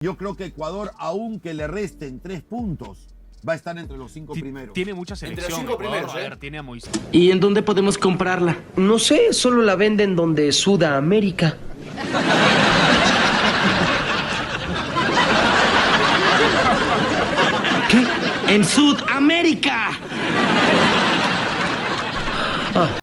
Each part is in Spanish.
Yo creo que Ecuador, aunque le resten 3 puntos, va a estar entre los 5 primeros. Tiene mucha selección. Entre los 5 Ecuador, primeros, a ver, tiene a Moisés. ¿Y en dónde podemos comprarla? No sé, solo la venden donde Sudamérica. ¿Qué? ¡En Sudamérica!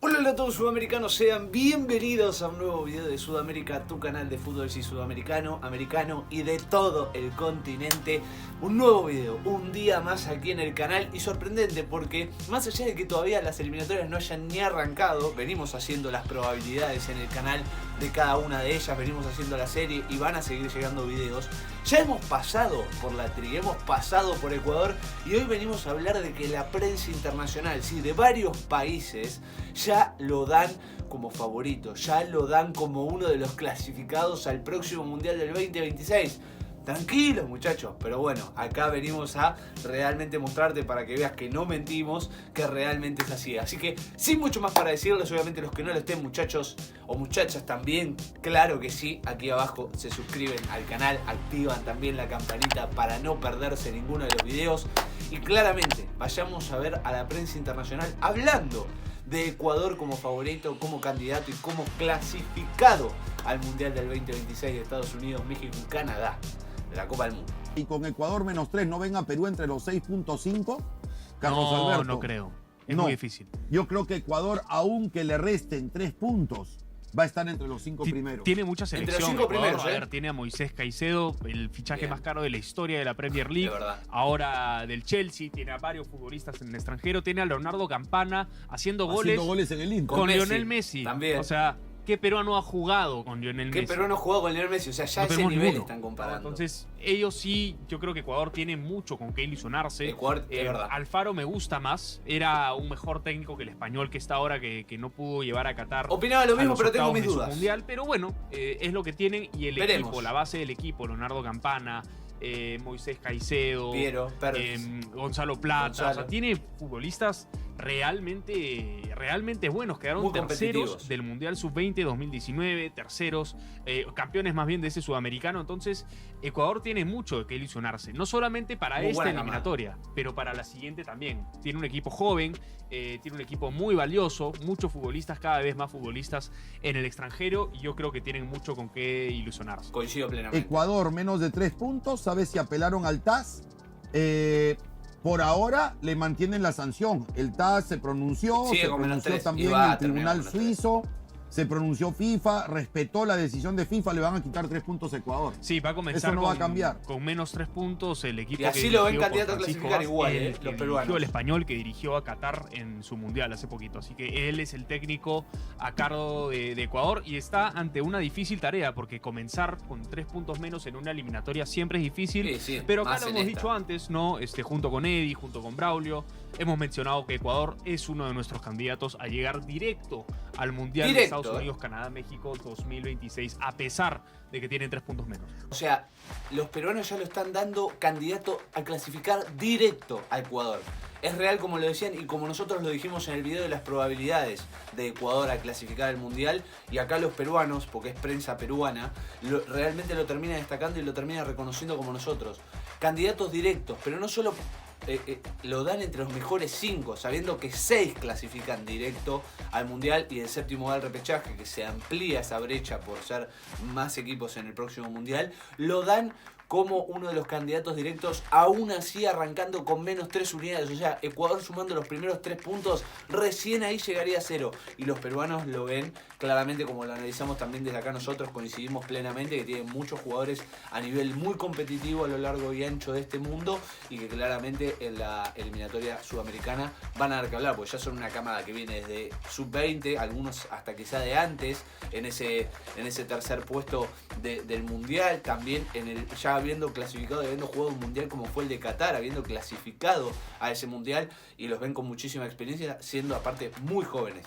Hola a todos sudamericanos, sean bienvenidos a un nuevo video de Sudamérica, tu canal de fútbol sudamericano, americano y de todo el continente. Un nuevo video, un día más aquí en el canal y sorprendente porque más allá de que todavía las eliminatorias no hayan ni arrancado, venimos haciendo las probabilidades en el canal de cada una de ellas, venimos haciendo la serie y van a seguir llegando videos. Ya hemos pasado por la tri, hemos pasado por Ecuador y hoy venimos a hablar de que la prensa internacional, sí, de varios países, ya lo dan como favorito, ya lo dan como uno de los clasificados al próximo Mundial del 2026. Tranquilos muchachos, pero bueno, acá venimos a realmente mostrarte para que veas que no mentimos, que realmente es así. Así que sin mucho más para decirles, obviamente los que no lo estén muchachos o muchachas también, claro que sí, aquí abajo se suscriben al canal, activan también la campanita para no perderse ninguno de los videos. Y claramente vayamos a ver a la prensa internacional hablando de Ecuador como favorito, como candidato y como clasificado al Mundial del 2026 de Estados Unidos, México y Canadá, de la Copa del Mundo. Y con Ecuador -3, ¿no ven a Perú entre los 6.5? Carlos Alberto. No creo. Es muy difícil. Yo creo que Ecuador, aunque le resten 3 puntos, va a estar entre los 5 primeros. Tiene mucha selección. Entre los 5 Ecuador, primeros, a ver, tiene a Moisés Caicedo, el fichaje Bien. más caro de la historia de la Premier League. De verdad. Ahora del Chelsea, tiene a varios futbolistas en el extranjero, tiene a Leonardo Campana haciendo goles en el Inter. con Con Messi, Lionel Messi. también. O sea, ¿qué peruano ha jugado con Lionel ¿Qué Messi? peruano jugó con Lionel Messi? O sea, ya No ese tenemos nivel ninguno. están comparando. Entonces, ellos sí, yo creo que Ecuador tiene mucho con qué ilusionarse. Ecuador, de verdad. Alfaro me gusta más. Era un mejor técnico que el español que está ahora, que no pudo llevar a Qatar. Opinaba lo a mismo, los pero tengo octavos mis de su dudas. mundial, pero bueno, es lo que tienen. Y el Veremos. equipo, la base del equipo, Leonardo Campana, Moisés Caicedo, Piero, Pérez. Gonzalo Plata. Gonzalo. O sea, tiene futbolistas realmente buenos. Quedaron Muy terceros competitivos. del Mundial Sub-20 2019, terceros, campeones más bien de ese sudamericano. Entonces, Ecuador tiene mucho de qué ilusionarse. No solamente para Muy esta buena eliminatoria, pero para la siguiente también. Tiene un equipo joven, tiene un equipo muy valioso, muchos futbolistas, cada vez más futbolistas en el extranjero, y yo creo que tienen mucho con qué ilusionarse. Coincido plenamente. Ecuador, menos de 3 puntos. ¿Sabes si apelaron al TAS? Por ahora le mantienen la sanción. El TAS se pronunció, Sigue se con menos pronunció 3 y también va a el terminar Tribunal con menos 3. Suizo, se pronunció FIFA, respetó la decisión de FIFA, le van a quitar 3 puntos a Ecuador. Sí, va a comenzar Eso no va a cambiar. con menos 3 puntos el equipo. Y así que lo ven dirigió candidato por a Francisco clasificar Vaz, igual, el los que peruanos. dirigió, el español que dirigió a Qatar en su mundial hace poquito. Así que él es el técnico a cargo de Ecuador y está ante una difícil tarea porque comenzar con 3 puntos menos en una eliminatoria siempre es difícil. Sí, sí, Pero acá más lo en hemos esta. dicho antes, ¿no? Junto con Eddie, junto con Braulio, hemos mencionado que Ecuador es uno de nuestros candidatos a llegar directo al Mundial de Estados Unidos, Canadá, México 2026, a pesar de que tienen 3 puntos menos. O sea, los peruanos ya lo están dando candidato a clasificar directo a Ecuador. Es real como lo decían y como nosotros lo dijimos en el video de las probabilidades de Ecuador a clasificar al Mundial. Y acá los peruanos, porque es prensa peruana, realmente lo termina destacando y lo termina reconociendo como nosotros. Candidatos directos, pero no solo lo dan entre los mejores 5, sabiendo que 6 clasifican directo al Mundial y el séptimo va al repechaje, que se amplía esa brecha por ser más equipos en el próximo Mundial, lo dan como uno de los candidatos directos, aún así arrancando con menos 3 unidades. O sea, Ecuador sumando los primeros 3 puntos, recién ahí llegaría a 0. Y los peruanos lo ven claramente, como lo analizamos también desde acá nosotros, coincidimos plenamente que tienen muchos jugadores a nivel muy competitivo a lo largo y ancho de este mundo y que claramente en la eliminatoria sudamericana van a dar que hablar, porque ya son una camada que viene desde sub-20, algunos hasta quizá de antes, en ese tercer puesto del Mundial, también ya habiendo clasificado y habiendo jugado un Mundial como fue el de Qatar, habiendo clasificado a ese Mundial, y los ven con muchísima experiencia, siendo aparte muy jóvenes.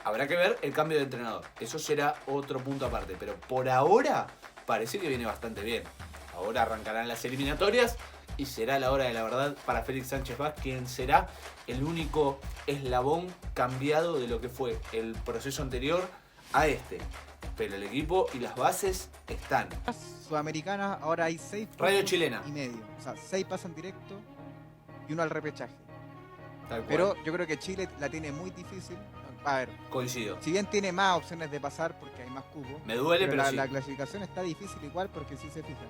Habrá que ver el cambio de entrenador, eso será otro punto aparte, pero por ahora parece que viene bastante bien. Ahora arrancarán las eliminatorias y será la hora de la verdad para Félix Sánchez Vaz, quien será el único eslabón cambiado de lo que fue el proceso anterior a este. pero el equipo y las bases están. Sudamericanas, ahora hay 6 Radio puntos chilena. y medio. O sea, 6 pasan directo y 1 al repechaje. Tal cual. Pero yo creo que Chile la tiene muy difícil. A ver, Coincido. si bien tiene más opciones de pasar porque hay más cubos, Me duele, pero la, sí. la clasificación está difícil igual porque si se fijan.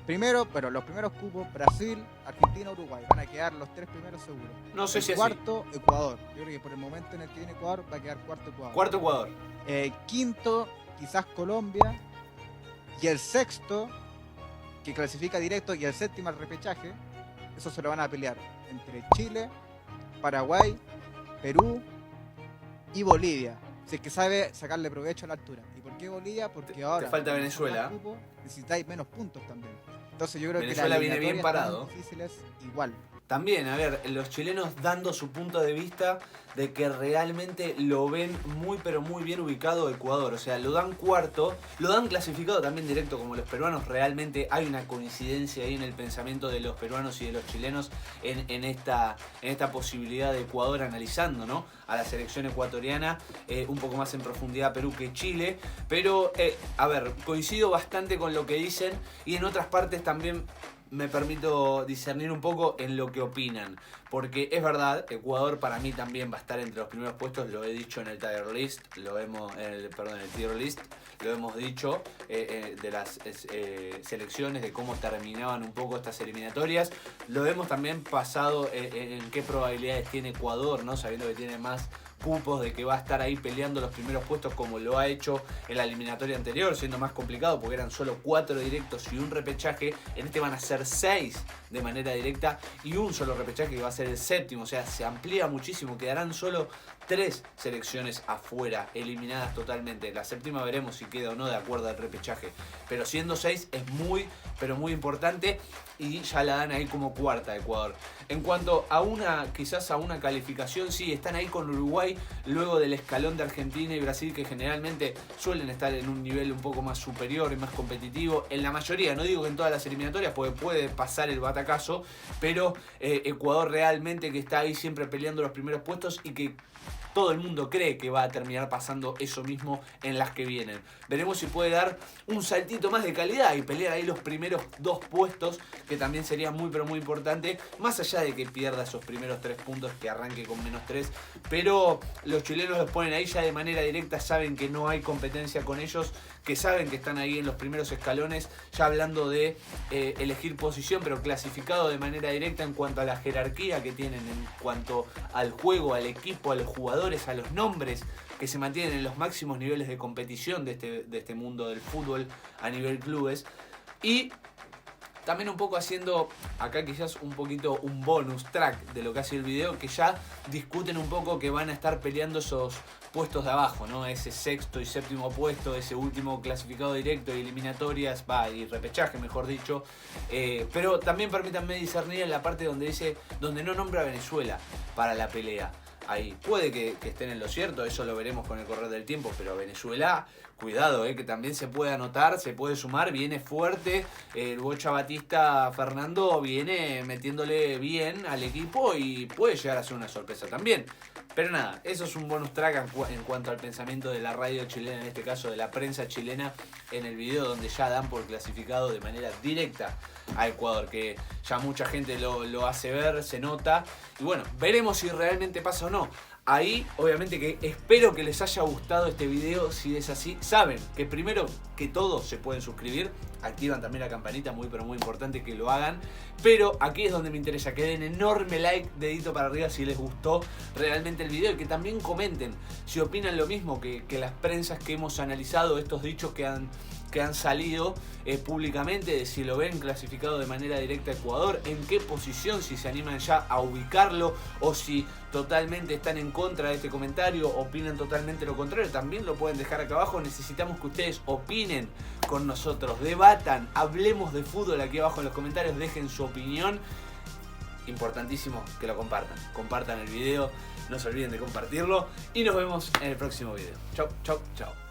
Primero, pero los primeros cupos, Brasil, Argentina, Uruguay, van a quedar los 3 primeros seguros. No sé El si así. cuarto, Ecuador. Yo creo que por el momento en el que viene Ecuador va a quedar cuarto Ecuador. Cuarto Ecuador. Quinto, quizás Colombia. Y el sexto, que clasifica directo, y el séptimo al repechaje, eso se lo van a pelear entre Chile, Paraguay, Perú y Bolivia. Si es que sabe sacarle provecho a la altura. ¿Y por qué Bolivia? Porque ahora te falta como Venezuela. son más cupos, necesitáis menos puntos también. Entonces yo creo Venezuela que viene las bien eliminatorias parado. están difíciles igual. También, a ver, los chilenos dando su punto de vista de que realmente lo ven muy pero muy bien ubicado Ecuador. O sea, lo dan cuarto, lo dan clasificado también directo como los peruanos. Realmente hay una coincidencia ahí en el pensamiento de los peruanos y de los chilenos en esta posibilidad de Ecuador analizando, ¿no?, a la selección ecuatoriana un poco más en profundidad Perú que Chile. Pero, a ver, coincido bastante con lo que dicen y en otras partes también me permito discernir un poco en lo que opinan. Porque es verdad, Ecuador para mí también va a estar entre los primeros puestos, lo he dicho en el tier list, el tier list, lo hemos dicho de las selecciones, de cómo terminaban un poco estas eliminatorias. Lo hemos también pasado en qué probabilidades tiene Ecuador, ¿no?, sabiendo que tiene más cupos, de que va a estar ahí peleando los primeros puestos como lo ha hecho en la eliminatoria anterior, siendo más complicado porque eran solo 4 directos y un repechaje. En este van a ser 6 de manera directa y un solo repechaje que va a ser el séptimo. O sea, se amplía muchísimo, quedarán solo 3 selecciones afuera, eliminadas totalmente. La séptima veremos si queda o no de acuerdo al repechaje, pero siendo 6 es muy pero muy importante y ya la dan ahí como cuarta Ecuador. En cuanto a quizás a una calificación, sí, están ahí con Uruguay luego del escalón de Argentina y Brasil, que generalmente suelen estar en un nivel un poco más superior y más competitivo. En la mayoría, no digo que en todas las eliminatorias, porque puede pasar el batacazo, pero Ecuador realmente que está ahí siempre peleando los primeros puestos y que todo el mundo cree que va a terminar pasando eso mismo en las que vienen. Veremos si puede dar un saltito más de calidad y pelear ahí los primeros 2 puestos, que también sería muy pero muy importante, más allá de que pierda esos primeros 3 puntos, que arranque con -3. Pero los chilenos los ponen ahí ya de manera directa, saben que no hay competencia con ellos, que saben que están ahí en los primeros escalones, ya hablando de elegir posición, pero clasificado de manera directa en cuanto a la jerarquía que tienen, en cuanto al juego, al equipo, a los jugadores, a los nombres que se mantienen en los máximos niveles de competición de este mundo del fútbol a nivel clubes. Y también un poco haciendo acá quizás un poquito un bonus track de lo que hace el video, que ya discuten un poco que van a estar peleando esos puestos de abajo, ¿no? Ese sexto y séptimo puesto, ese último clasificado directo y eliminatorias, y repechaje, mejor dicho. Pero también permítanme discernir en la parte donde no nombra a Venezuela para la pelea. Ahí puede que estén en lo cierto, eso lo veremos con el correr del tiempo, pero Venezuela, cuidado, que también se puede anotar, se puede sumar, viene fuerte. El Bocha Batista Fernando viene metiéndole bien al equipo y puede llegar a ser una sorpresa también. Pero nada, eso es un bonus track en cuanto al pensamiento de la radio chilena, en este caso de la prensa chilena, en el video donde ya dan por clasificado de manera directa a Ecuador, que ya mucha gente lo hace ver, se nota. Y bueno, veremos si realmente pasa o no. Ahí, obviamente que espero que les haya gustado este video. Si es así, saben que primero que todo se pueden suscribir, activan también la campanita, muy pero muy importante que lo hagan. Pero aquí es donde me interesa que den enorme like, dedito para arriba si les gustó realmente el video, y que también comenten si opinan lo mismo que las prensas que hemos analizado, estos dichos que han salido públicamente, de si lo ven clasificado de manera directa a Ecuador, en qué posición, si se animan ya a ubicarlo o si totalmente están en contra de este comentario, opinan totalmente lo contrario. También lo pueden dejar acá abajo. Necesitamos que ustedes opinen con nosotros, debatan, hablemos de fútbol aquí abajo en los comentarios, dejen su opinión. Importantísimo que lo compartan el video, no se olviden de compartirlo y nos vemos en el próximo video. Chau, chau, chau.